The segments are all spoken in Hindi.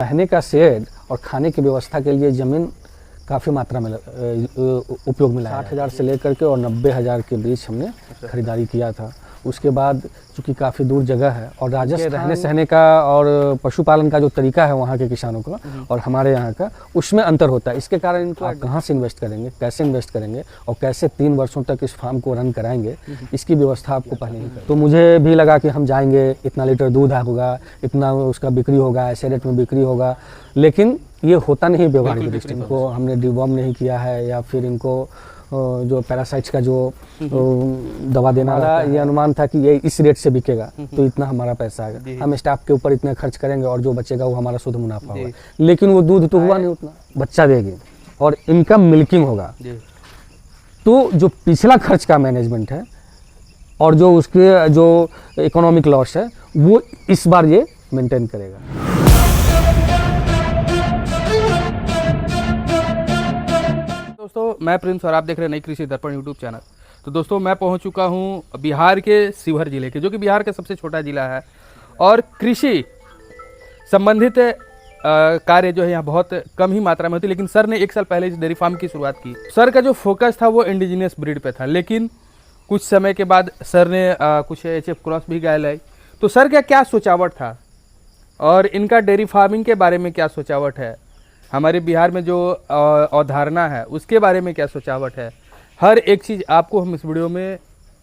रहने का शेड और खाने की व्यवस्था के लिए ज़मीन काफ़ी मात्रा में उपयोग में लाया। 60,000 से लेकर के और 90,000 के बीच हमने खरीदारी किया था। उसके बाद चूँकि काफ़ी दूर जगह है और राजस्थान रहने सहने का और पशुपालन का जो तरीका है वहाँ के किसानों का और हमारे यहाँ का, उसमें अंतर होता है। इसके कारण इनको आप कहाँ से इन्वेस्ट करेंगे, कैसे इन्वेस्ट करेंगे और कैसे 3 वर्षों तक इस फार्म को रन कराएंगे, इसकी व्यवस्था आपको पहले ही कर। तो मुझे भी लगा कि हम जाएंगे, इतना लीटर दूध होगा, इतना उसका बिक्री होगा, ऐसे रेट में बिक्री होगा, लेकिन ये होता नहीं व्यवहारिक दृष्टि। इनको हमने डिवॉर्म नहीं किया है या फिर इनको जो पैरासाइट्स का जो दवा देना रहा, ये अनुमान था कि ये इस रेट से बिकेगा तो इतना हमारा पैसा आएगा, हम स्टाफ के ऊपर इतना खर्च करेंगे और जो बचेगा वो हमारा शुद्ध मुनाफा होगा। लेकिन वो दूध तो हुआ नहीं उतना, बच्चा देगी और इनका मिल्किंग होगा। तो जो पिछला खर्च का मैनेजमेंट है और जो उसके जो इकोनॉमिक लॉस है वो इस बार ये मेंटेन करेगा। दोस्तों मैं प्रिंस और आप देख रहे हैं नई कृषि दर्पण यूट्यूब चैनल। तो दोस्तों मैं पहुंच चुका हूं बिहार के शिवहर जिले के, जो कि बिहार का सबसे छोटा जिला है और कृषि संबंधित कार्य जो है यहाँ बहुत कम ही मात्रा में होती है। लेकिन सर ने 1 साल पहले इस डेयरी फार्म की शुरुआत की। सर का जो फोकस था वो इंडिजिनियस ब्रीड पे था, लेकिन कुछ समय के बाद सर ने कुछ HF क्रॉस भी गाय लाई। तो सर का क्या सोचावट था और इनका डेयरी फार्मिंग के बारे में क्या सोचावट है, हमारे बिहार में जो अवधारणा है उसके बारे में क्या सोचावट है, हर एक चीज़ आपको हम इस वीडियो में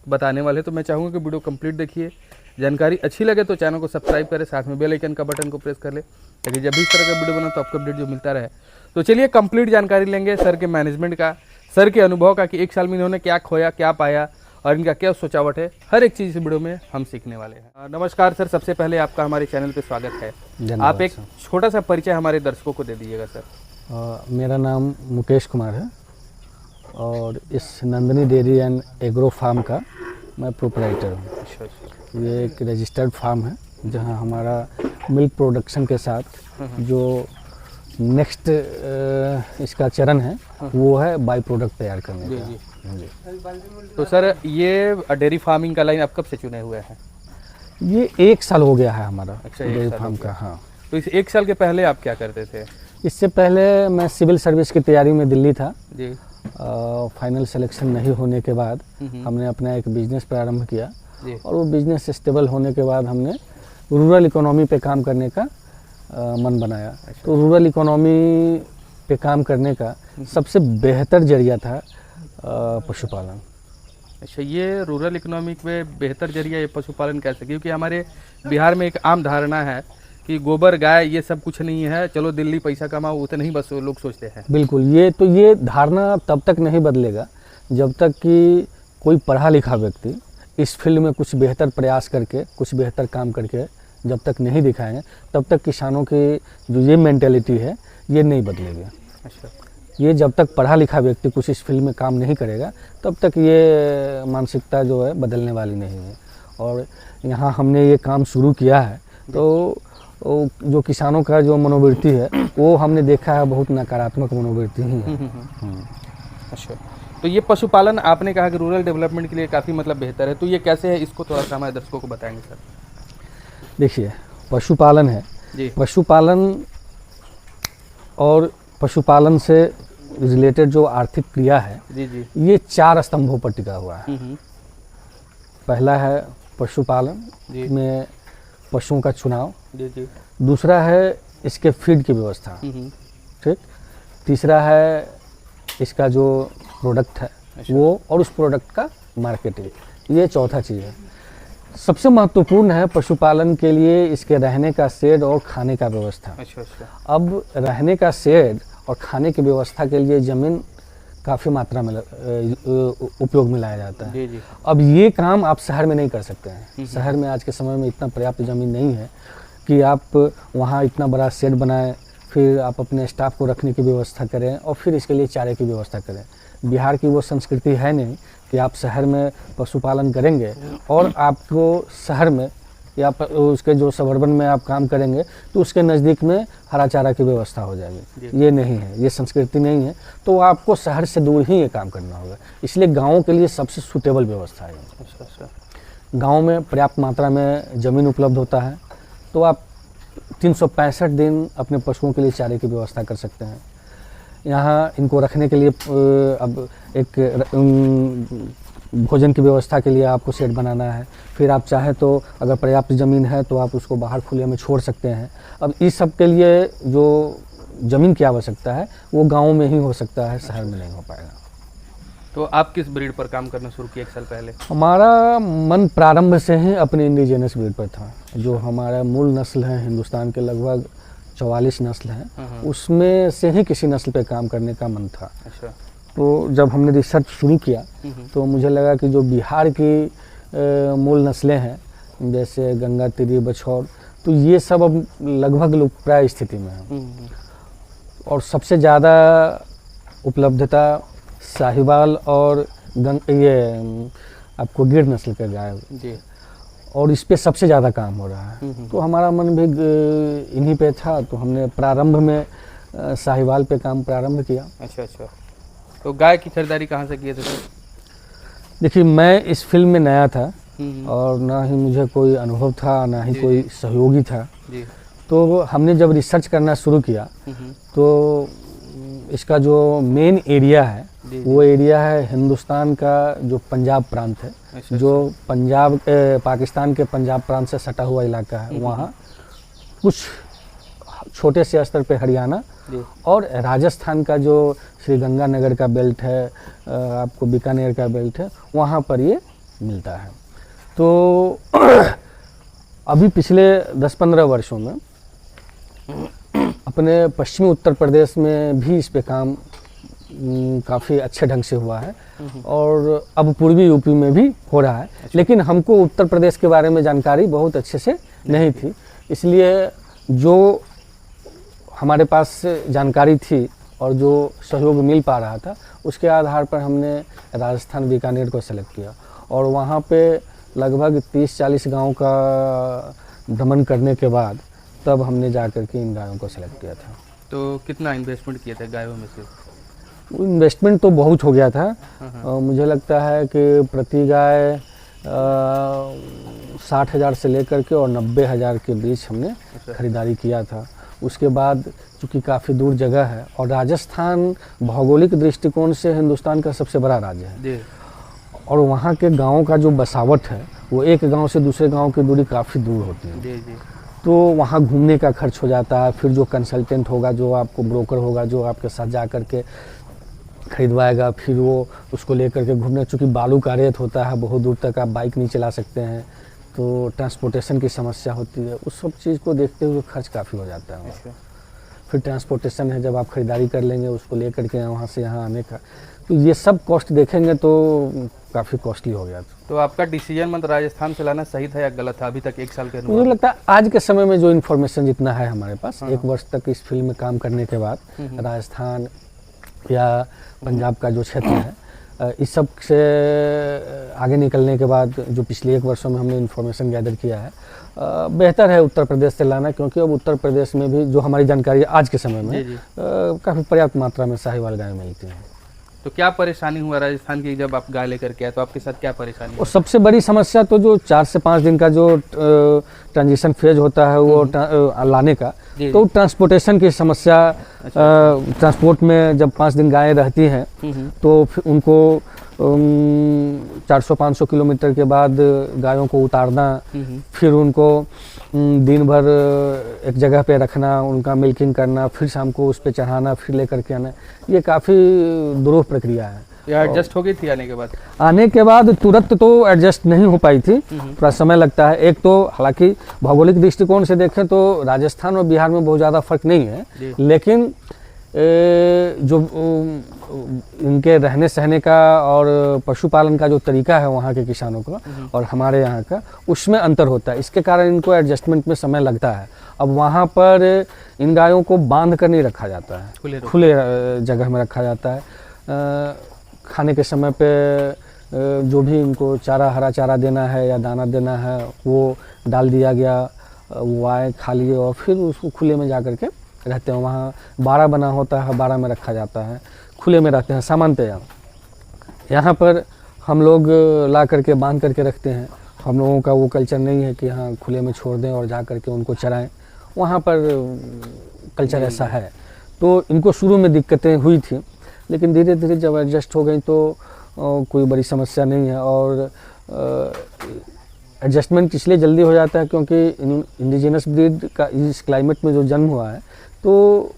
बताने वाले हैं। तो मैं चाहूँगा कि वीडियो कंप्लीट देखिए, जानकारी अच्छी लगे तो चैनल को सब्सक्राइब करें, साथ में बेल आइकन का बटन को प्रेस कर ले ताकि जब भी इस तरह का वीडियो बना तो आपको अपडेट जो मिलता रहे। तो चलिए कंप्लीट जानकारी लेंगे सर के मैनेजमेंट का, सर के अनुभव का कि 1 साल में इन्होंने क्या खोया, क्या पाया और इनका क्या सोचावट है, हर एक चीज़ इस वीडियो में हम सीखने वाले हैं। नमस्कार सर, सबसे पहले आपका हमारे चैनल पे स्वागत है। आप एक छोटा सा परिचय हमारे दर्शकों को दे दीजिएगा सर। मेरा नाम मुकेश कुमार है और इस Nandini dairy and agro farm का मैं प्रोपराइटर हूँ। ये एक रजिस्टर्ड फार्म है जहाँ हमारा मिल्क प्रोडक्शन के साथ जो नेक्स्ट इसका चरण है वो है बाई प्रोडक्ट तैयार करने का। तो सर ये डेयरी फार्मिंग का लाइन आप कब से चुने हुए हैं? ये 1 साल हो गया है हमारा डेयरी फार्म का। हाँ, तो इस 1 साल के पहले आप क्या करते थे? इससे पहले मैं सिविल सर्विस की तैयारी में दिल्ली था जी। फाइनल सिलेक्शन नहीं होने के बाद हमने अपना एक बिजनेस प्रारंभ किया जी। और वो बिजनेस स्टेबल होने के बाद हमने रूरल इकोनॉमी पे काम करने का मन बनाया। तो रूरल इकोनॉमी पे काम करने का सबसे बेहतर जरिया था पशुपालन। अच्छा, ये रूरल इकोनॉमिक में बेहतर जरिया ये पशुपालन कैसे? क्योंकि हमारे बिहार में एक आम धारणा है कि गोबर गाय ये सब कुछ नहीं है, चलो दिल्ली पैसा कमाओ, उतना ही बस लोग सोचते हैं। बिल्कुल, ये धारणा तब तक नहीं बदलेगा जब तक कि कोई पढ़ा लिखा व्यक्ति इस फील्ड में कुछ बेहतर प्रयास करके, कुछ बेहतर काम करके जब तक नहीं दिखाएंगे तब तक किसानों की जो ये मेंटेलिटी है ये नहीं बदलेगी। अच्छा, ये जब तक पढ़ा लिखा व्यक्ति कुछ इस फील्ड में काम नहीं करेगा तब तक ये मानसिकता जो है बदलने वाली नहीं है। और यहाँ हमने ये काम शुरू किया है तो जो किसानों का जो मनोवृत्ति है वो हमने देखा है बहुत नकारात्मक मनोवृत्ति ही है। अच्छा, तो ये पशुपालन आपने कहा कि रूरल डेवलपमेंट के लिए काफ़ी मतलब बेहतर है, तो ये कैसे है इसको थोड़ा सा हमारे दर्शकों को बताएंगे सर। देखिए, पशुपालन है जी। पशुपालन और पशुपालन से रिलेटेड जो आर्थिक क्रिया है जी जी, ये 4 स्तंभों पर टिका हुआ है। पहला है पशुपालन में पशुओं का चुनाव जी जी, दूसरा है इसके फीड की व्यवस्था, ठीक, तीसरा है इसका जो प्रोडक्ट है वो और उस प्रोडक्ट का मार्केटिंग, ये चौथा चीज़ है। सबसे महत्वपूर्ण है पशुपालन के लिए इसके रहने का शेड और खाने का व्यवस्था। अच्छा अच्छा। अब रहने का शेड और खाने की व्यवस्था के लिए ज़मीन काफ़ी मात्रा में उपयोग में लाया जाता है। जी जी। अब ये काम आप शहर में नहीं कर सकते हैं। शहर में आज के समय में इतना पर्याप्त ज़मीन नहीं है कि आप वहाँ इतना बड़ा शेड बनाएं, फिर आप अपने स्टाफ को रखने की व्यवस्था करें और फिर इसके लिए चारे की व्यवस्था करें। बिहार की वो संस्कृति है नहीं कि आप शहर में पशुपालन करेंगे और आपको शहर में या उसके जो सबर्बन में आप काम करेंगे तो उसके नज़दीक में हरा चारा की व्यवस्था हो जाएगी। ये नहीं है, ये संस्कृति नहीं है। तो आपको शहर से दूर ही ये काम करना होगा, इसलिए गाँव के लिए सबसे सूटेबल व्यवस्था है। गाँव में पर्याप्त मात्रा में ज़मीन उपलब्ध होता है तो आप 365 दिन अपने पशुओं के लिए चारे की व्यवस्था कर सकते हैं। यहाँ इनको रखने के लिए अब एक भोजन की व्यवस्था के लिए आपको शेड बनाना है। फिर आप चाहें तो अगर पर्याप्त ज़मीन है तो आप उसको बाहर खुले में छोड़ सकते हैं। अब इस सब के लिए जो ज़मीन की आवश्यकता है वो गाँव में ही हो सकता है, शहर में नहीं हो पाएगा। तो आप किस ब्रीड पर काम करना शुरू किए 1 साल पहले? हमारा मन प्रारंभ से ही अपने इंडिजिनस ब्रीड पर था। जो हमारा मूल नस्ल है, हिंदुस्तान के लगभग 44 नस्ल हैं, उसमें से ही किसी नस्ल पे काम करने का मन था। अच्छा। तो जब हमने रिसर्च शुरू किया तो मुझे लगा कि जो बिहार की मूल नस्लें हैं, जैसे गंगा तिरी, बछौर, तो ये सब अब लगभग लुप्तप्राय स्थिति में हैं। और सबसे ज़्यादा उपलब्धता साहिवाल और ये आपको गिर नस्ल के गाय जी, और इस पे सबसे ज़्यादा काम हो रहा है। तो हमारा मन भी इन्हीं पे था, तो हमने प्रारंभ में साहिवाल पे काम प्रारंभ किया। अच्छा अच्छा। तो गाय की खरीदारी कहाँ से किए थे सर? देखिए, मैं इस फील्ड में नया था और ना ही मुझे कोई अनुभव था, ना ही कोई सहयोगी था जी। तो हमने जब रिसर्च करना शुरू किया तो इसका जो मेन एरिया है वो एरिया है हिंदुस्तान का जो पंजाब प्रांत है। अच्छा, जो पंजाब पाकिस्तान के पंजाब प्रांत से सटा हुआ इलाका है। वहाँ कुछ छोटे से स्तर पे हरियाणा और राजस्थान का जो श्रीगंगानगर का बेल्ट है, आपको बीकानेर का बेल्ट है, वहाँ पर ये मिलता है। तो अभी पिछले 10-15 वर्षों में अपने पश्चिमी उत्तर प्रदेश में भी इस पे काम काफ़ी अच्छे ढंग से हुआ है और अब पूर्वी यूपी में भी हो रहा है। लेकिन हमको उत्तर प्रदेश के बारे में जानकारी बहुत अच्छे से नहीं थी, इसलिए जो हमारे पास जानकारी थी और जो सहयोग मिल पा रहा था उसके आधार पर हमने राजस्थान बीकानेर को सेलेक्ट किया और वहाँ पे लगभग 30-40 गाँव का भ्रमण करने के बाद तब हमने जा कर के इन गायों को सेलेक्ट किया था। तो कितना इन्वेस्टमेंट किए थे गायों में से? इन्वेस्टमेंट तो बहुत हो गया था। मुझे लगता है कि प्रति गाय 60,000 से लेकर के और 90,000 के बीच हमने खरीदारी किया था। उसके बाद चूँकि काफ़ी दूर जगह है और राजस्थान भौगोलिक दृष्टिकोण से हिंदुस्तान का सबसे बड़ा राज्य है और वहाँ के गाँव का जो बसावट है वो एक गाँव से दूसरे गाँव की दूरी काफ़ी दूर होती है। जी। तो वहाँ घूमने का खर्च हो जाता है। फिर जो कंसल्टेंट होगा, जो आपको ब्रोकर होगा, जो आपके साथ जा कर के खरीदवाएगा, फिर वो उसको लेकर के घूमने, चूँकि बालू का रेत होता है, बहुत दूर तक आप बाइक नहीं चला सकते हैं, तो ट्रांसपोर्टेशन की समस्या होती है। उस सब चीज़ को देखते हुए खर्च काफ़ी हो जाता है। फिर ट्रांसपोर्टेशन है, जब आप खरीदारी कर लेंगे उसको लेकर के वहाँ से यहाँ आने का, तो ये सब कॉस्ट देखेंगे तो काफ़ी कॉस्टली हो गया था। तो आपका डिसीजन मतलब राजस्थान से लाना सही था या गलत था अभी तक 1 साल के अनुभव? मुझे लगता है आज के समय में जो इन्फॉर्मेशन जितना है हमारे पास, 1 वर्ष तक इस फील्ड में काम करने के बाद राजस्थान या पंजाब का जो क्षेत्र है, इस सब से आगे निकलने के बाद जो पिछले 1 वर्षों में हमने इन्फॉर्मेशन गैदर किया है, बेहतर है उत्तर प्रदेश से लाना, क्योंकि अब उत्तर प्रदेश में भी जो हमारी जानकारी आज के समय में काफ़ी पर्याप्त मात्रा में साहिवाल गाय मिलती हैं। तो क्या परेशानी हुआ राजस्थान की जब आप गाय लेकर के आए, तो आपके साथ क्या परेशानी? और सबसे बड़ी समस्या तो जो 4 से 5 दिन का जो ट्रांजिशन फेज होता है वो लाने का, तो ट्रांसपोर्टेशन की समस्या। ट्रांसपोर्ट में जब 5 दिन गायें रहती हैं तो फिर उनको 400-500 किलोमीटर के बाद गायों को उतारना, फिर उनको दिन भर एक जगह पे रखना, उनका मिल्किंग करना, फिर शाम को उस पे चढ़ाना, फिर लेकर के आना, ये काफ़ी दुरूह प्रक्रिया है। एडजस्ट हो गई थी आने के बाद? आने के बाद तुरंत तो एडजस्ट नहीं हो पाई थी, थोड़ा समय लगता है। एक तो हालांकि भौगोलिक दृष्टिकोण से देखें तो राजस्थान और बिहार में बहुत ज़्यादा फर्क नहीं है, लेकिन जो इनके रहने सहने का और पशुपालन का जो तरीका है वहाँ के किसानों का और हमारे यहाँ का, उसमें अंतर होता है। इसके कारण इनको एडजस्टमेंट में समय लगता है। अब वहाँ पर इन गायों को बांध कर नहीं रखा जाता है, खुले जगह में रखा जाता है। खाने के समय पे जो भी इनको चारा, हरा चारा देना है या दाना देना है वो डाल दिया गया, वो आए खा लिए और फिर उसको खुले में जा कर के रहते हैं। वहाँ बाड़ा बना होता है, बाड़ा में रखा जाता है, खुले में रहते हैं सामान्यतया। यहाँ पर हम लोग ला करके बांध करके रखते हैं। हम लोगों का वो कल्चर नहीं है कि हाँ खुले में छोड़ दें और जा करके उनको चराएं। वहाँ पर कल्चर ऐसा है। तो इनको शुरू में दिक्कतें हुई थी, लेकिन धीरे धीरे जब एडजस्ट हो गई तो कोई बड़ी समस्या नहीं है। और एडजस्टमेंट इसलिए जल्दी हो जाता है क्योंकि इंडिजिनस ब्रीड का इस क्लाइमेट में जो जन्म हुआ है तो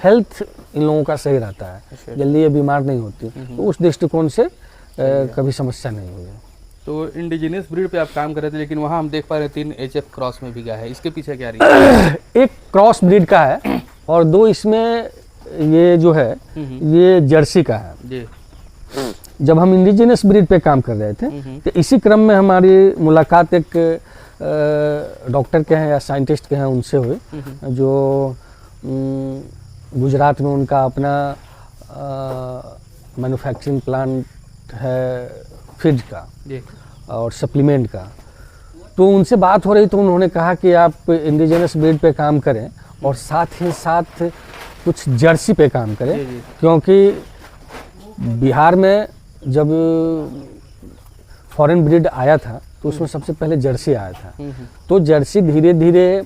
हेल्थ इन लोगों का सही रहता है, जल्दी ये बीमार नहीं होती, तो उस दृष्टिकोण से कभी समस्या नहीं हुई। तो इंडिजिनस ब्रीड पे आप काम कर रहे थे, लेकिन वहाँ हम देख पा रहे 3 HF क्रॉस में भी गया है, इसके पीछे क्या रही? एक क्रॉस ब्रीड का है और 2 इसमें ये जो है ये जर्सी का है जी। जब हम इंडिजिनस ब्रीड पे काम कर रहे थे तो इसी क्रम में हमारी मुलाकात एक डॉक्टर के हैं या साइंटिस्ट के हैं उनसे हुई, जो गुजरात में उनका अपना मैन्युफैक्चरिंग प्लांट है फीड का और सप्लीमेंट का। तो उनसे बात हो रही तो उन्होंने कहा कि आप इंडिजिनस ब्रीड पे काम करें और साथ ही साथ कुछ जर्सी पे काम करें, क्योंकि बिहार में जब फॉरेन ब्रीड आया था तो उसमें सबसे पहले जर्सी आया था। तो जर्सी धीरे धीरे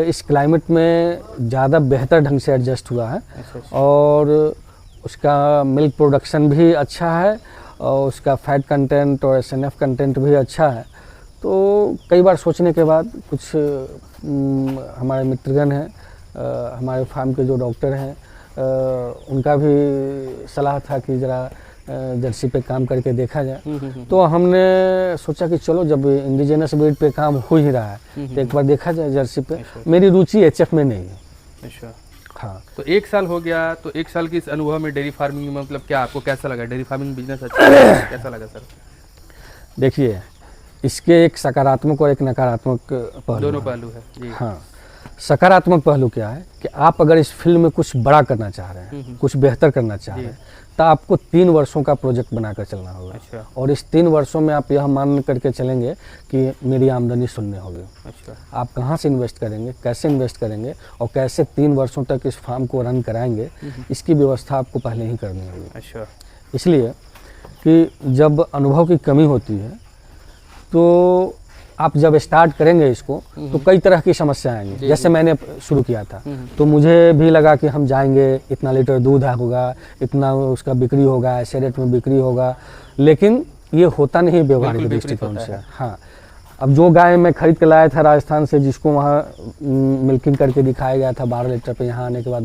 इस क्लाइमेट में ज़्यादा बेहतर ढंग से एडजस्ट हुआ है और उसका मिल्क प्रोडक्शन भी अच्छा है और उसका फैट कंटेंट और SNF कंटेंट भी अच्छा है। तो कई बार सोचने के बाद कुछ हमारे मित्रगण हैं, हमारे फार्म के जो डॉक्टर हैं, उनका भी सलाह था कि ज़रा जर्सी पे काम करके देखा जाए। तो हमने सोचा कि चलो जब इंडिजिनस ब्रीड पे काम हो ही रहा है तो एक बार देखा जाए जर्सी पे। मेरी रुचि HF में नहीं है। अच्छा, हाँ। तो 1 साल हो गया, तो 1 साल की इस अनुभव में डेयरी फार्मिंग में मतलब क्या आपको कैसा लगा? डेयरी फार्मिंग बिजनेस अच्छा कैसा लगा सर? देखिए, इसके एक सकारात्मक और एक नकारात्मक पहलू, दोनों पहलू है जी। हाँ, सकारात्मक पहलू क्या है कि आप अगर इस फील्ड में कुछ बड़ा करना चाह रहे हैं, कुछ बेहतर करना चाह रहे हैं, तो आपको 3 वर्षों का प्रोजेक्ट बनाकर चलना होगा। अच्छा। और इस 3 वर्षों में आप यह मान करके चलेंगे कि मेरी आमदनी शून्य होगी। अच्छा। आप कहाँ से इन्वेस्ट करेंगे, कैसे इन्वेस्ट करेंगे और कैसे 3 वर्षों तक इस फार्म को रन कराएंगे, इसकी व्यवस्था आपको पहले ही करनी होगी। अच्छा। इसलिए कि जब अनुभव की कमी होती है तो आप जब स्टार्ट करेंगे इसको तो कई तरह की समस्याएं आएंगी। जैसे मैंने शुरू किया था तो मुझे भी लगा कि हम जाएंगे, इतना लीटर दूध होगा, इतना उसका बिक्री होगा, ऐसे रेट में बिक्री होगा, लेकिन ये होता नहीं व्यवहारिक दृष्टिकोण से। हाँ, अब जो गाय मैं खरीद के लाया था राजस्थान से, जिसको वहाँ मिल्किंग करके दिखाया गया था 12 लीटर पे, यहाँ आने के बाद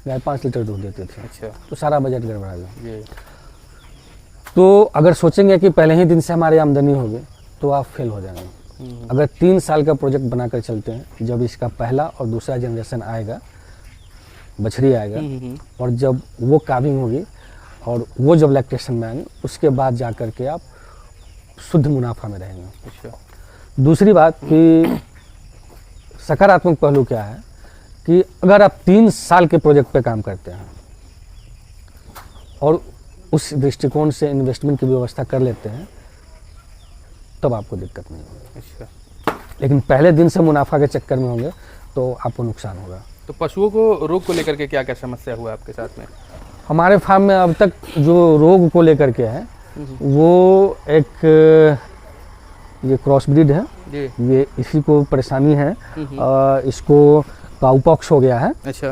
गाय 5 लीटर दूध देते थे। अच्छा। तो सारा बजट गड़बड़ा गया। तो अगर सोचेंगे कि पहले ही दिन से हमारी आमदनी होगी तो आप फेल हो जाएंगे। अगर 3 साल का प्रोजेक्ट बनाकर चलते हैं, जब इसका पहला और दूसरा जनरेशन आएगा, बछड़ी आएगा, और जब वो काविंग होगी और वो जब लैक्टेशन में आएंगे, उसके बाद जा कर के आप शुद्ध मुनाफा में रहेंगे। अच्छा। दूसरी बात कि सकारात्मक पहलू क्या है कि अगर आप 3 साल के प्रोजेक्ट पे काम करते हैं और उस दृष्टिकोण से इन्वेस्टमेंट की व्यवस्था कर लेते हैं, तब आपको दिक्कत नहीं होगी। अच्छा। लेकिन पहले दिन से मुनाफा के चक्कर में होंगे तो आपको नुकसान होगा। तो पशुओं को रोग को लेकर के क्या क्या समस्या हुआ आपके साथ में? हमारे फार्म में अब तक जो रोग को लेकर के है वो एक ये क्रॉस ब्रीड है जी। ये इसी को परेशानी है, इसको काउपॉक्स हो गया है। अच्छा।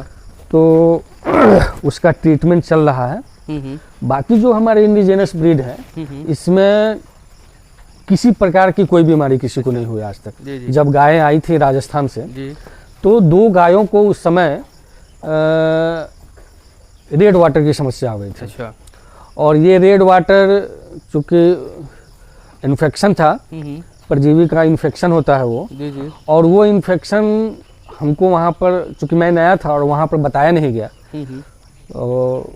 तो उसका ट्रीटमेंट चल रहा है। बाकी जो हमारे इंडिजिनस ब्रीड है इसमें किसी प्रकार की कोई बीमारी किसी को नहीं हुई आज तक। जी। जब गायें आई थी राजस्थान से जी। तो 2 गायों को उस समय रेड वाटर की समस्या हो गई थी। अच्छा। और ये रेड वाटर चूँकि इन्फेक्शन था, परजीवी का इन्फेक्शन होता है वो। जी। और वो इन्फेक्शन हमको वहाँ पर, चूँकि मैं नया था और वहाँ पर बताया नहीं गया, और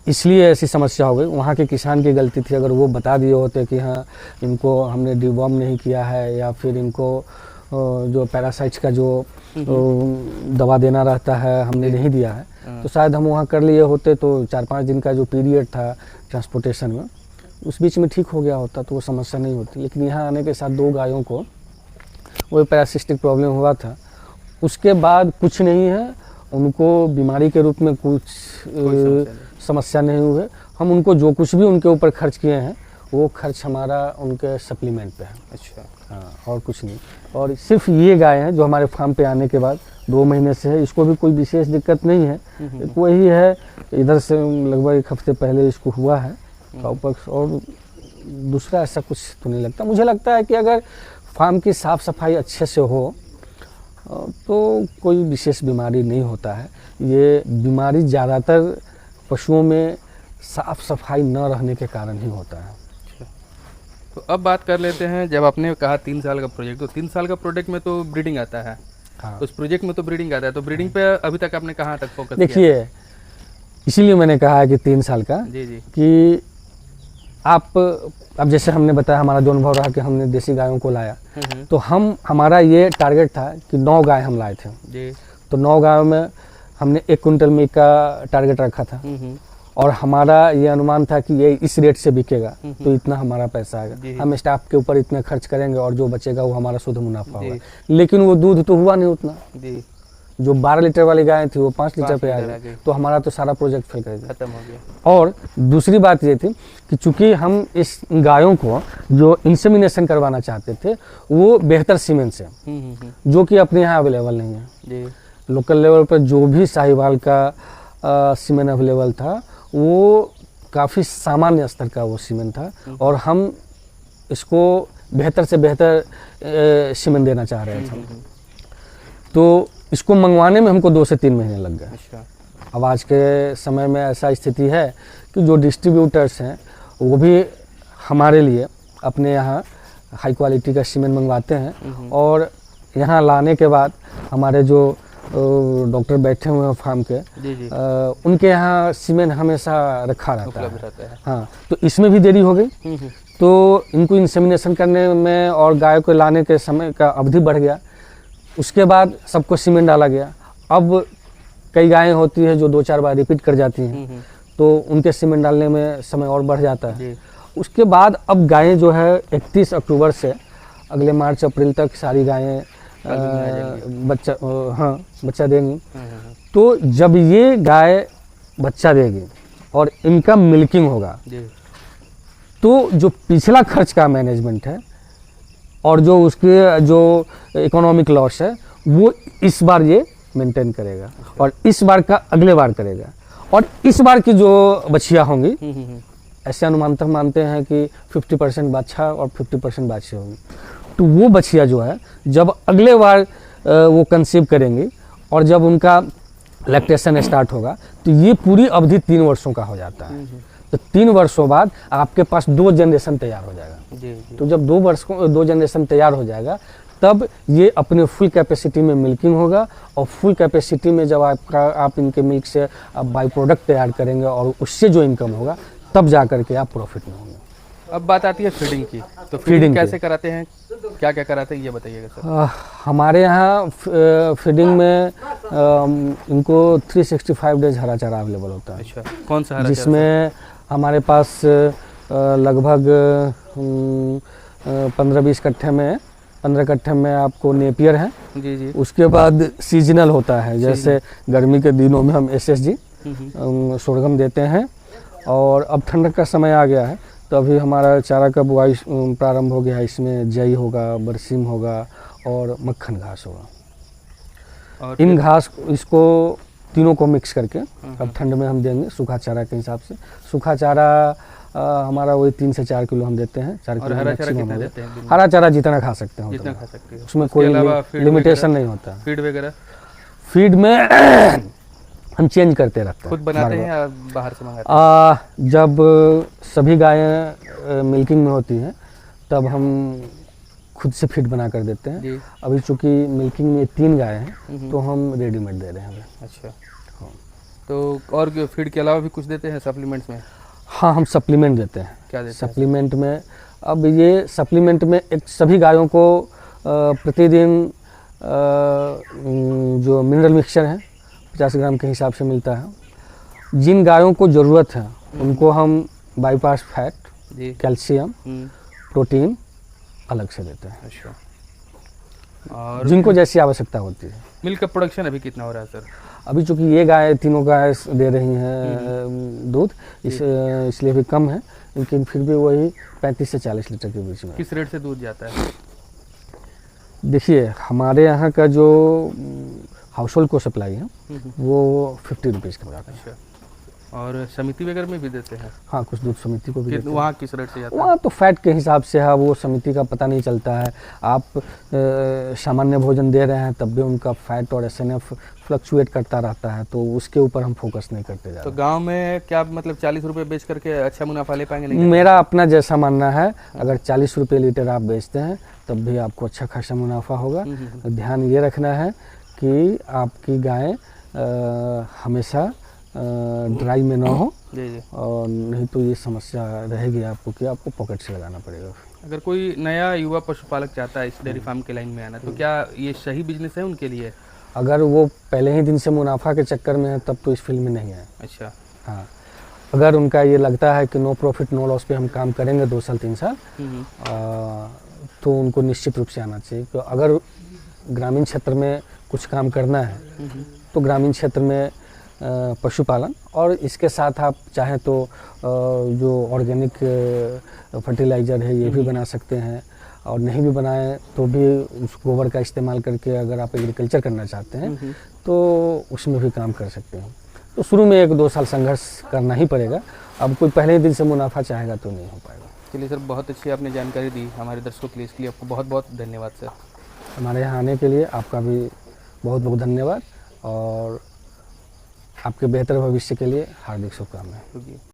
इसलिए ऐसी समस्या हो गई। वहाँ के किसान की गलती थी। अगर वो बता दिए होते कि हाँ इनको हमने डिवॉर्म नहीं किया है या फिर इनको जो पैरासाइट्स का जो दवा देना रहता है हमने नहीं दिया है, तो शायद हम वहाँ कर लिए होते। तो 4-5 दिन का जो पीरियड था ट्रांसपोर्टेशन में, उस बीच में ठीक हो गया होता तो वो समस्या नहीं होती। लेकिन यहाँ आने के साथ 2 गायों को वो पैरासिस्टिक प्रॉब्लम हुआ था। उसके बाद कुछ नहीं है, उनको बीमारी के रूप में कुछ समस्या नहीं हुई। हम उनको जो कुछ भी उनके ऊपर खर्च किए हैं वो खर्च हमारा उनके सप्लीमेंट पे है। अच्छा। हाँ, और कुछ नहीं। और सिर्फ ये गाय हैं जो हमारे फार्म पे आने के बाद 2 महीने से है, इसको भी कोई विशेष दिक्कत नहीं है। एक वही है, इधर से लगभग 1 हफ्ते पहले इसको हुआ है काउपॉक्स, और दूसरा ऐसा कुछ तो नहीं लगता। मुझे लगता है कि अगर फार्म की साफ़ सफाई अच्छे से हो तो कोई विशेष बीमारी नहीं होता है। ये बीमारी ज़्यादातर पशुओं में साफ़ सफाई न रहने के कारण ही होता है। तो अब बात कर लेते हैं, जब आपने कहा 3 साल का प्रोजेक्ट, तो 3 साल का प्रोजेक्ट में तो ब्रीडिंग आता है। हाँ। तो उस प्रोजेक्ट में तो ब्रीडिंग आता है, तो ब्रीडिंग पे अभी तक आपने कहाँ तक फोकस किया? देखिए, इसीलिए मैंने कहा है कि 3 साल का, जी जी, कि आप अब जैसे हमने बताया हमारा जो अनुभव रहा कि हमने देसी गायों को लाया, तो हमारा ये टारगेट था कि 9 गाय हम लाए थे। जी। तो 9 गायों में हमने 1 कुंटल मीट का टारगेट रखा था, और हमारा ये अनुमान था कि ये इस रेट से बिकेगा तो इतना हमारा पैसा आएगा, हम स्टाफ के ऊपर इतना खर्च करेंगे और जो बचेगा वो हमारा शुद्ध मुनाफा होगा। लेकिन वो दूध तो हुआ नहीं उतना जी। जो 12 लीटर वाली गाय थी वो 5 लीटर पे आ गई, तो हमारा तो सारा प्रोजेक्ट फेल कर गया, खत्म हो गया। और दूसरी बात ये थी कि चूंकि हम इस गायों को जो इंसेमिनेशन करवाना चाहते थे वो बेहतर सीमेंट से, जो कि अपने यहाँ अवेलेबल नहीं है जी। लोकल लेवल पर जो भी साहिवाल का सीमेंट अवेलेबल था वो काफ़ी सामान्य स्तर का वो सीमेंट था, और हम इसको बेहतर से बेहतर सीमेंट देना चाह रहे थे। तो इसको मंगवाने में हमको 2 से 3 महीने लग गए। अच्छा। अब आज के समय में ऐसा स्थिति है कि जो डिस्ट्रीब्यूटर्स हैं वो भी हमारे लिए अपने यहाँ हाई क्वालिटी का सीमेंट मंगवाते हैं, और यहाँ लाने के बाद हमारे जो डॉक्टर बैठे हुए हैं फार्म के, जी जी, उनके यहाँ सीमेंट हमेशा रखा रहता रहता है। है। हाँ, तो इसमें भी देरी हो गई, तो इनको इंसेमिनेशन करने में और गाय को लाने के समय का अवधि बढ़ गया। उसके बाद सबको सीमेंट डाला गया। अब कई गायें होती है जो 2-4 बार रिपीट कर जाती हैं, तो उनके सीमेंट डालने में समय और बढ़ जाता है। उसके बाद अब गायें जो है 31 अक्टूबर से अगले मार्च अप्रैल तक सारी गायें बच्चा देंगी। तो जब ये गाय बच्चा देगी और इनका मिल्किंग होगा, तो जो पिछला खर्च का मैनेजमेंट है और जो उसके जो इकोनॉमिक लॉस है वो इस बार ये मेंटेन करेगा, और इस बार का अगले बार करेगा। और इस बार की जो बछिया होंगी, ऐसे अनुमानतः मानते हैं कि 50% बाछा और 50% बाछी होंगी। तो वो बछिया जो है जब अगले बार वो कंसीव करेंगी और जब उनका लैक्टेशन स्टार्ट होगा, तो ये पूरी अवधि 3 वर्षों का हो जाता है। तो 3 वर्षों बाद आपके पास 2 जनरेशन तैयार हो जाएगा। तो जब 2 जनरेशन तैयार हो जाएगा, तब ये अपने फुल कैपेसिटी में मिल्किंग होगा, और फुल कैपेसिटी में जब आप इनके मिल्क से आप बाई प्रोडक्ट तैयार करेंगे और उससे जो इनकम होगा, तब जा करके आप प्रॉफिट में होंगे। अब बात आती है फीडिंग की, तो फीडिंग कैसे कराते हैं, क्या क्या कराते हैं, ये बताइएगा सर। हमारे यहाँ फीडिंग में इनको 365 डेज हरा चारा अवेलेबल होता है। अच्छा, कौन सा हरा चारा? जिसमें हमारे पास लगभग 15-20 कट्ठे में 15 कट्ठे में आपको नेपियर है। जी जी। उसके बाद सीजनल होता है, जैसे गर्मी के दिनों में हम SSG सोरगम देते हैं, और अब ठंडक का समय आ गया है तो अभी हमारा चारा का बुआई प्रारंभ हो गया है। इसमें जई होगा, बरसीम होगा और मक्खन घास होगा। और इन घास इसको तीनों को मिक्स करके अब ठंड में हम देंगे सूखा चारा के हिसाब से। सूखा चारा हमारा वही 3 से 4 किलो हम देते हैं। 4 किलो हरा चारा कितना देते हैं? हरा चारा जितना खा सकते हैं जितना खा सकते हैं, उसमें कोई लिमिटेशन नहीं होता। फीड वगैरह? फीड में हम चेंज करते रहते हैं। खुद बनाते हैं या बाहर से मंगाते हैं? जब सभी गायें मिल्किंग में होती हैं तब हम खुद से फीड बना कर देते हैं। अभी चूंकि मिल्किंग में 3 गायें हैं तो हम रेडीमेड दे रहे हैं अभी। अच्छा, हाँ। तो और फीड के अलावा भी कुछ देते हैं सप्लीमेंट्स में? हाँ, हम सप्लीमेंट देते हैं। क्या देते हैं सप्लीमेंट में? अब ये सप्लीमेंट में एक सभी गायों को प्रतिदिन जो मिनरल मिक्सचर है 50 ग्राम के हिसाब से मिलता है। जिन गायों को ज़रूरत है उनको हम बाईपास फैट, कैल्शियम, प्रोटीन अलग से देते हैं। अच्छा, और जिनको जैसी आवश्यकता होती है। मिल्क का प्रोडक्शन अभी कितना हो रहा है सर? अभी चूँकि ये गाय तीनों गाय दे रही हैं दूध, इसलिए भी कम है, लेकिन फिर भी वही 35 से 40 लीटर के बीच में। किस रेट से दूध जाता है? देखिए हमारे यहाँ का जो हाउस होल्ड को सप्लाई है वो 50 रुपीज़ का बराबर है। अच्छा, और समिति वगैरह में भी देते हैं? हाँ, कुछ दूध समिति को भी देते हैं। वहाँ किस रेट से जाता है? वहाँ तो फैट के हिसाब से है, वो समिति का पता नहीं चलता है। आप सामान्य भोजन दे रहे हैं तब भी उनका फैट और SNF फ्लक्चुएट करता रहता है, तो उसके ऊपर हम फोकस नहीं करते जा तो रहे। गांव में क्या मतलब 40 रुपए बेच करके अच्छा मुनाफा ले पाएंगे? नहीं मेरा अपना जैसा मानना है, अगर 40 रुपये लीटर आप बेचते हैं तब भी आपको अच्छा खासा मुनाफा होगा। ध्यान ये रखना है कि आपकी गाय हमेशा ड्राई में ना हो, जी जी। और नहीं तो ये समस्या रहेगी आपको कि आपको पॉकेट से लगाना पड़ेगा। अगर कोई नया युवा पशुपालक चाहता है इस डेयरी फार्म के लाइन में आना, तो क्या ये सही बिजनेस है उनके लिए? अगर वो पहले ही दिन से मुनाफा के चक्कर में है तब तो इस फील्ड में नहीं है। अच्छा। हाँ, अगर उनका ये लगता है कि नो प्रॉफिट नो लॉस पे हम काम करेंगे 2 साल 3 साल, तो उनको निश्चित रूप से आना चाहिए। तो अगर ग्रामीण क्षेत्र में कुछ काम करना है तो ग्रामीण क्षेत्र में पशुपालन, और इसके साथ आप चाहें तो जो ऑर्गेनिक फर्टिलाइज़र है ये भी बना सकते हैं, और नहीं भी बनाएं तो भी उस गोबर का इस्तेमाल करके अगर आप एग्रीकल्चर करना चाहते हैं तो उसमें भी काम कर सकते हैं। तो शुरू में 1-2 साल संघर्ष करना ही पड़ेगा। अब कोई पहले ही दिन से मुनाफा चाहेगा तो नहीं हो पाएगा। चलिए सर, बहुत अच्छी आपने जानकारी दी हमारे दर्शकों के लिए, इसके लिए आपको बहुत बहुत धन्यवाद सर। हमारे यहाँ आने के लिए आपका भी बहुत बहुत धन्यवाद, और आपके बेहतर भविष्य के लिए हार्दिक शुभकामनाएं।